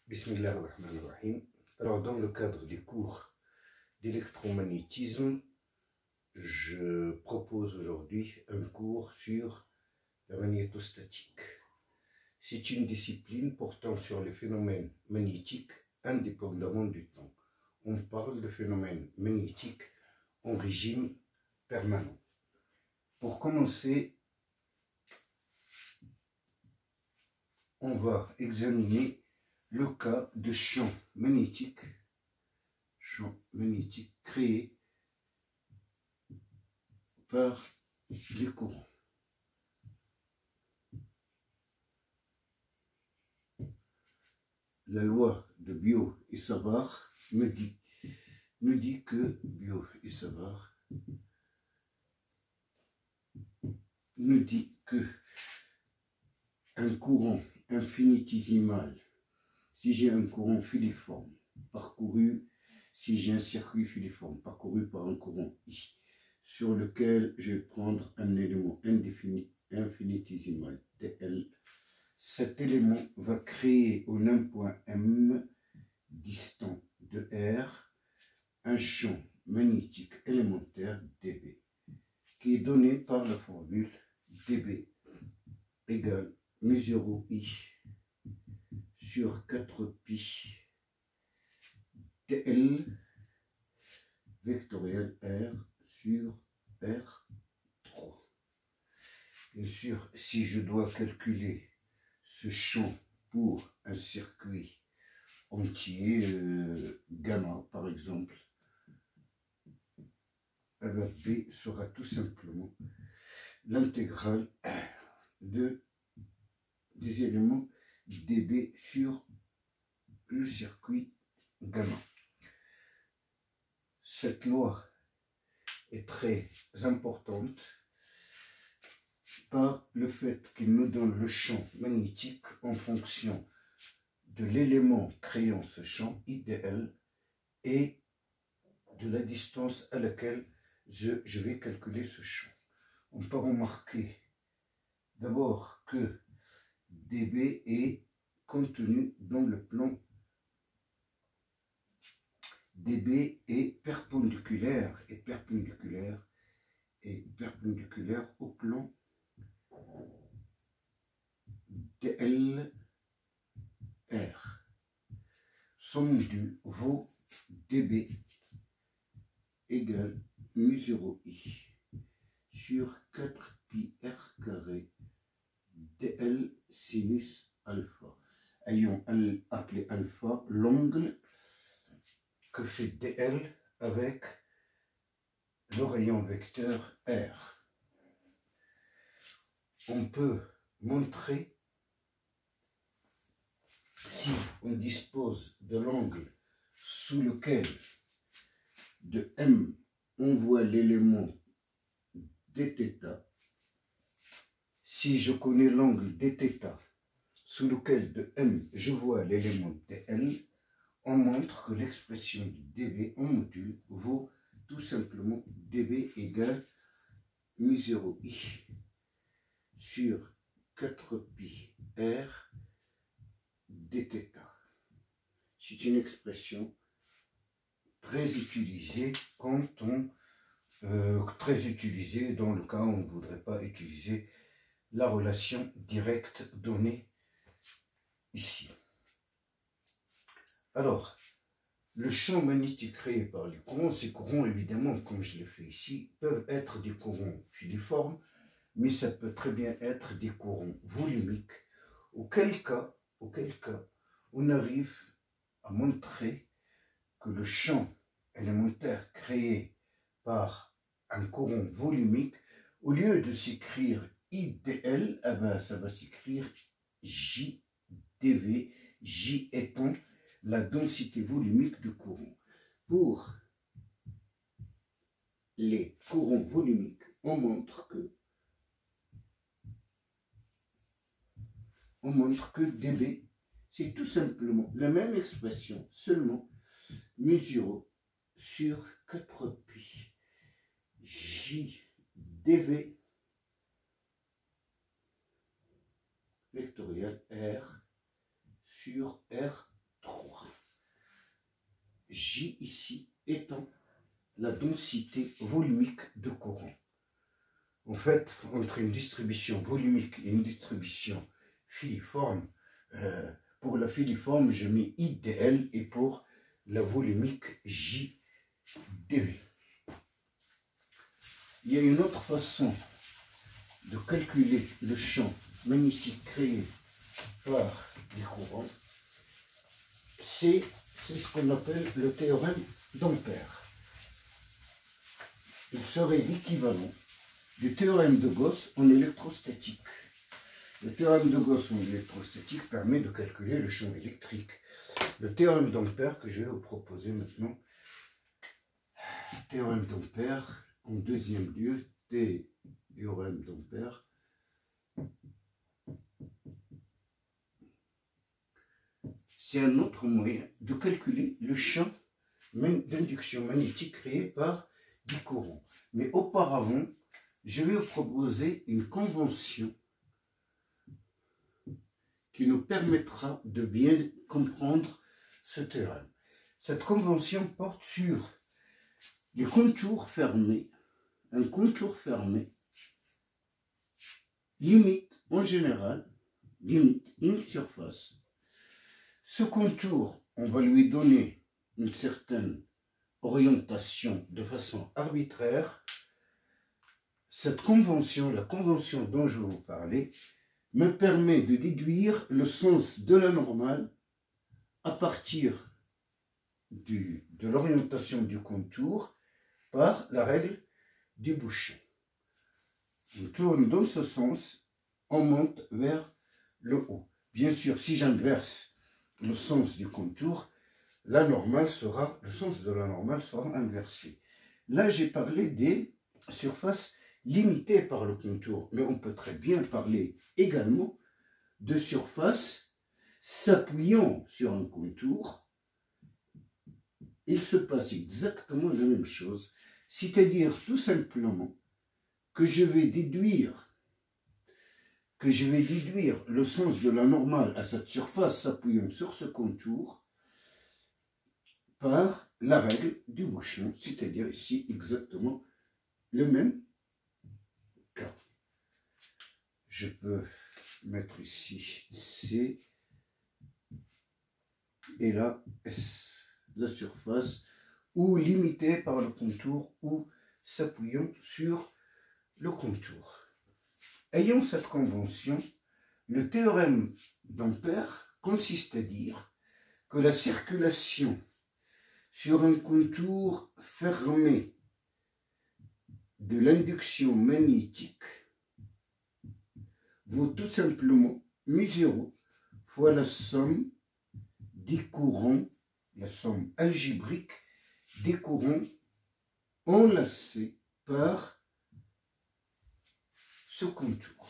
Bismillah ar-Rahman ar-Rahim. Alors, dans le cadre des cours d'électromagnétisme, je propose aujourd'hui un cours sur la magnétostatique. C'est une discipline portant sur les phénomènes magnétiques indépendamment du temps. On parle de phénomènes magnétiques en régime permanent. Pour commencer, on va examiner le cas de champ magnétique créé par les courants. La loi de Biot et Savart me dit que Biot et Savart me dit que un courant infinitésimal, si j'ai un courant filiforme parcouru, si j'ai un circuit filiforme parcouru par un courant I, sur lequel je vais prendre un élément infinitésimal TL, cet élément va créer au un point M distant de R un champ magnétique élémentaire dB, qui est donné par la formule dB égale mu0 I sur 4pi TL vectoriel R sur R3. Bien sûr, si je dois calculer ce champ pour un circuit entier, gamma par exemple, alors B sera tout simplement l'intégrale des éléments dB sur le circuit gamma. Cette loi est très importante par le fait qu'il nous donne le champ magnétique en fonction de l'élément créant ce champ idéal et de la distance à laquelle je vais calculer ce champ. On peut remarquer d'abord que dB est contenu dans le plan. dB est perpendiculaire au plan DLR. Son module vaut dB égale mu0 I sur 4pi R carré dL sinus alpha. Ayons appelé alpha l'angle que fait dL avec le rayon vecteur R. On peut montrer, si on dispose de l'angle sous lequel de M on voit l'élément dθ, si je connais l'angle dθ sous lequel de M je vois l'élément dL, on montre que l'expression de dB en module vaut tout simplement dB égale mu0 I sur 4pi R dθ. C'est une expression très utilisée quand on très utilisée dans le cas où on ne voudrait pas utiliser la relation directe donnée ici. Alors, le champ magnétique créé par les courants, ces courants, évidemment, comme je l'ai fait ici, peuvent être des courants filiformes, mais ça peut très bien être des courants volumiques, auquel cas on arrive à montrer que le champ élémentaire créé par un courant volumique, au lieu de s'écrire IDL, eh ben, ça va s'écrire JDV, J étant la densité volumique du courant. Pour les courants volumiques, on montre que dB, c'est tout simplement la même expression, seulement mu0 sur 4pi JDV vectoriel R sur R3. J ici étant la densité volumique de courant. En fait, entre une distribution volumique et une distribution filiforme, pour la filiforme, je mets I dl et pour la volumique J dv. Il y a une autre façon de calculer le champ magnétique créé par les courants. C'est ce qu'on appelle le théorème d'Ampère. Il serait l'équivalent du théorème de Gauss en électrostatique. Le théorème de Gauss en électrostatique permet de calculer le champ électrique. Le théorème d'Ampère que je vais vous proposer maintenant, théorème d'Ampère, en deuxième lieu, théorème d'Ampère, c'est un autre moyen de calculer le champ d'induction magnétique créé par des courants. Mais auparavant, je vais vous proposer une convention qui nous permettra de bien comprendre ce théorème. Cette convention porte sur les contours fermés. Un contour fermé limite, en général, limite une surface. Ce contour, on va lui donner une certaine orientation de façon arbitraire. Cette convention, la convention dont je vais vous parler, me permet de déduire le sens de la normale à partir de l'orientation du contour par la règle du bouchon. On tourne dans ce sens, on monte vers le haut. Bien sûr, si j'inverse le sens du contour, le sens de la normale sera inversé. Là, j'ai parlé des surfaces limitées par le contour, mais on peut très bien parler également de surfaces s'appuyant sur un contour. Il se passe exactement la même chose, c'est-à-dire tout simplement que je vais déduire le sens de la normale à cette surface s'appuyant sur ce contour par la règle du bouchon, c'est-à-dire ici exactement le même cas. Je peux mettre ici C et là S, la surface, ou limitée par le contour ou s'appuyant sur le contour. Ayant cette convention, le théorème d'Ampère consiste à dire que la circulation sur un contour fermé de l'induction magnétique vaut tout simplement μ0 fois la somme des courants, la somme algébrique des courants enlacés par ce contour.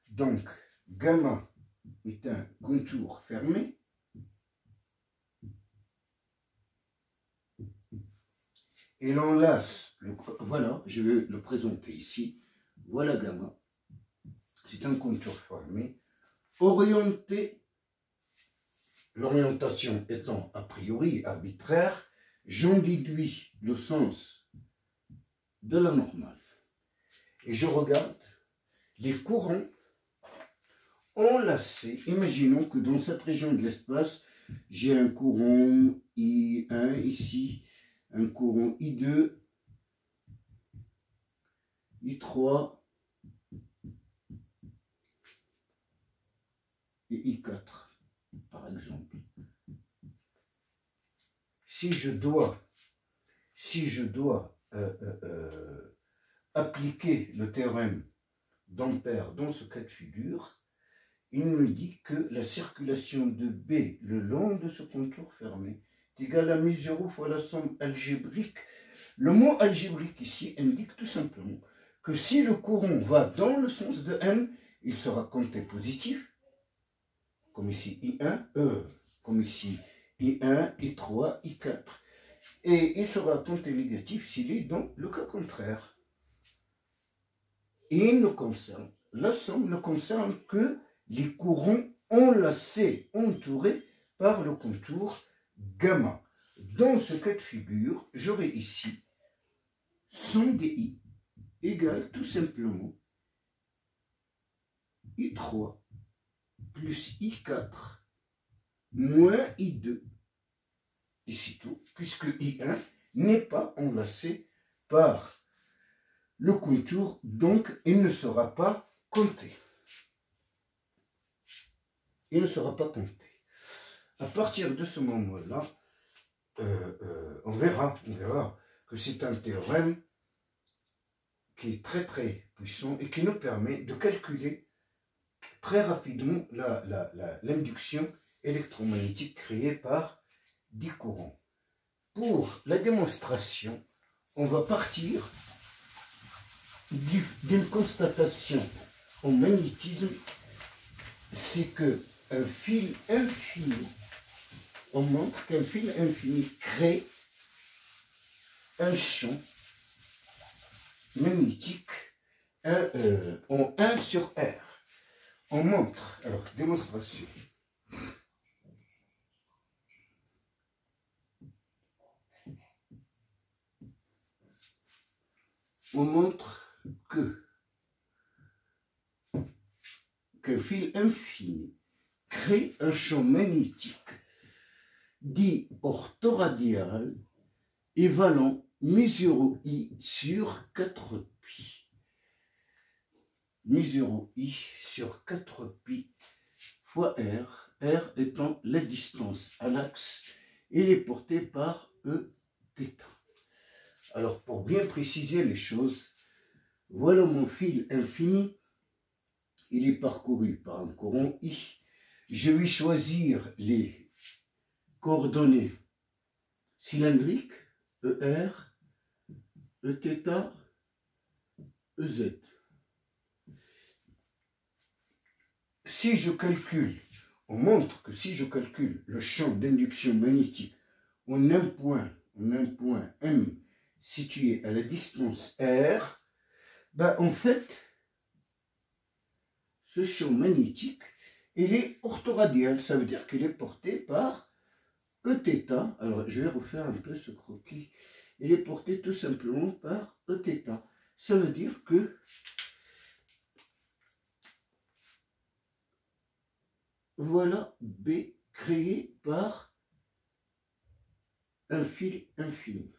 Donc, gamma est un contour fermé et l'enlace, voilà, je vais le présenter ici, voilà gamma, c'est un contour fermé, orienté, l'orientation étant a priori arbitraire, j'en déduis le sens de la normale. Et je regarde les courants enlacés. Imaginons que dans cette région de l'espace, j'ai un courant I1 ici, un courant I2, I3 et I4, par exemple. Si je dois appliquer le théorème d'Ampère dans ce cas de figure, il me dit que la circulation de B le long de ce contour fermé est égale à μ0 fois la somme algébrique. Le mot algébrique ici indique tout simplement que si le courant va dans le sens de M, il sera compté positif, comme ici I1, comme ici I1, I3, I4, et il sera compté négatif s'il est dans le cas contraire. Et la somme ne concerne que les courants enlacés, entourés par le contour gamma. Dans ce cas de figure, j'aurai ici son DI égale tout simplement I3 plus I4 moins I2. Ici tout, puisque I1 n'est pas enlacé par le contour, donc il ne sera pas compté. Il ne sera pas compté. À partir de ce moment-là, on verra que c'est un théorème qui est très très puissant et qui nous permet de calculer très rapidement l'induction électromagnétique créée par des courants. Pour la démonstration, on va partir d'une constatation en magnétisme, c'est que un fil infini, on montre qu'un fil infini crée un champ magnétique en 1 sur R. On montre, alors démonstration. On montre qu'un fil infini crée un champ magnétique dit orthoradial évalant mu0 I sur 4pi. mu0 I sur 4pi fois R, R étant la distance à l'axe, il est porté par Eθ. Alors, pour bien préciser les choses, voilà mon fil infini. Il est parcouru par un courant I. Je vais choisir les coordonnées cylindriques, ER, Eθ, Ez. Si je calcule, on montre que si je calcule le champ d'induction magnétique en un point M, situé à la distance R, ben en fait, ce champ magnétique, il est orthoradial, ça veut dire qu'il est porté par Eθ. Alors, je vais refaire un peu ce croquis. Il est porté tout simplement par Eθ. Ça veut dire que voilà B créé par un fil infini.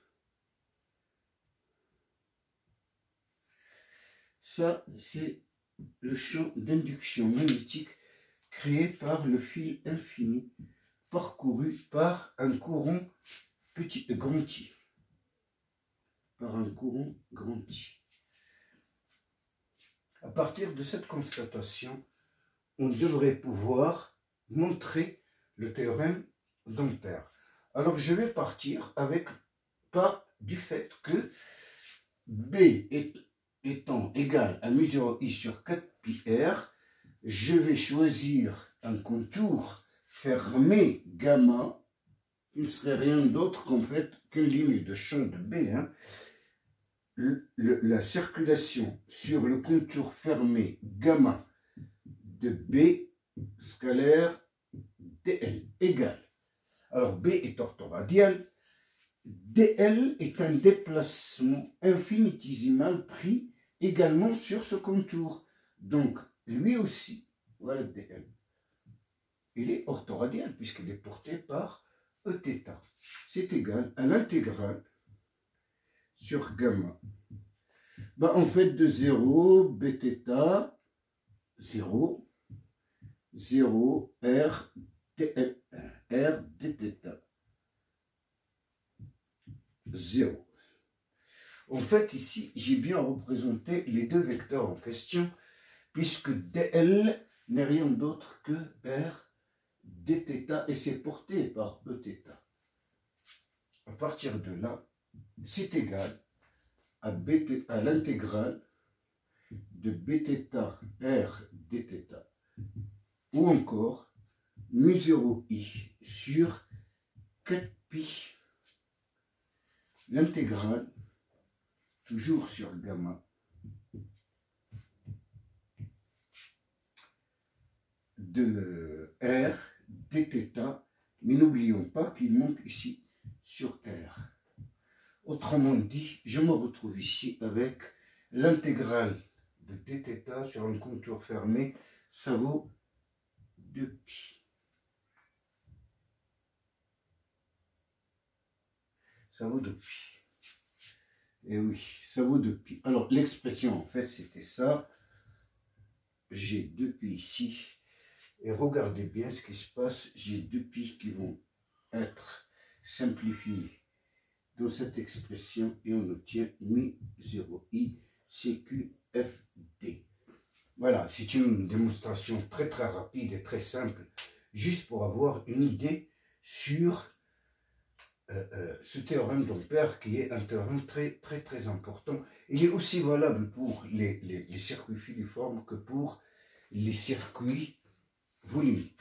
Ça, c'est le champ d'induction magnétique créé par le fil infini parcouru par un courant grand I. Par un courant grand I. À partir de cette constatation, on devrait pouvoir montrer le théorème d'Ampère. Alors je vais partir avec pas du fait que B étant égal à mu0 I sur 4πr, je vais choisir un contour fermé gamma, qui ne serait rien d'autre qu'en fait qu'une ligne de champ de B. Hein. La circulation sur le contour fermé gamma de B scalaire dl égale. Alors B est orthoradial, dl est un déplacement infinitésimal pris également sur ce contour. Donc lui aussi, voilà dl. Il est orthoradial puisqu'il est porté par Eθ. C'est égal à l'intégrale sur gamma. Ben, en fait, de 0, bθ, 0, 0, r, r dθ. 0. En fait, ici, j'ai bien représenté les deux vecteurs en question, puisque dl n'est rien d'autre que r dθ et c'est porté par Eθ. À partir de là, c'est égal à l'intégrale de bθ r dθ ou encore mu0 I sur 4pi, l'intégrale, toujours sur gamma, de r dθ, mais n'oublions pas qu'il manque ici sur R. Autrement dit, je me retrouve ici avec l'intégrale de dθ sur un contour fermé, ça vaut 2π. Ça vaut 2π. Et oui, ça vaut 2π. Alors, l'expression, en fait, c'était ça. J'ai 2π ici. Et regardez bien ce qui se passe. J'ai 2π qui vont être simplifiés dans cette expression. Et on obtient mi0i CQFD. Voilà, c'est une démonstration très rapide et très simple, juste pour avoir une idée sur ce théorème d'Ampère, qui est un théorème très important. Il est aussi valable pour les circuits filiformes que pour les circuits volumiques.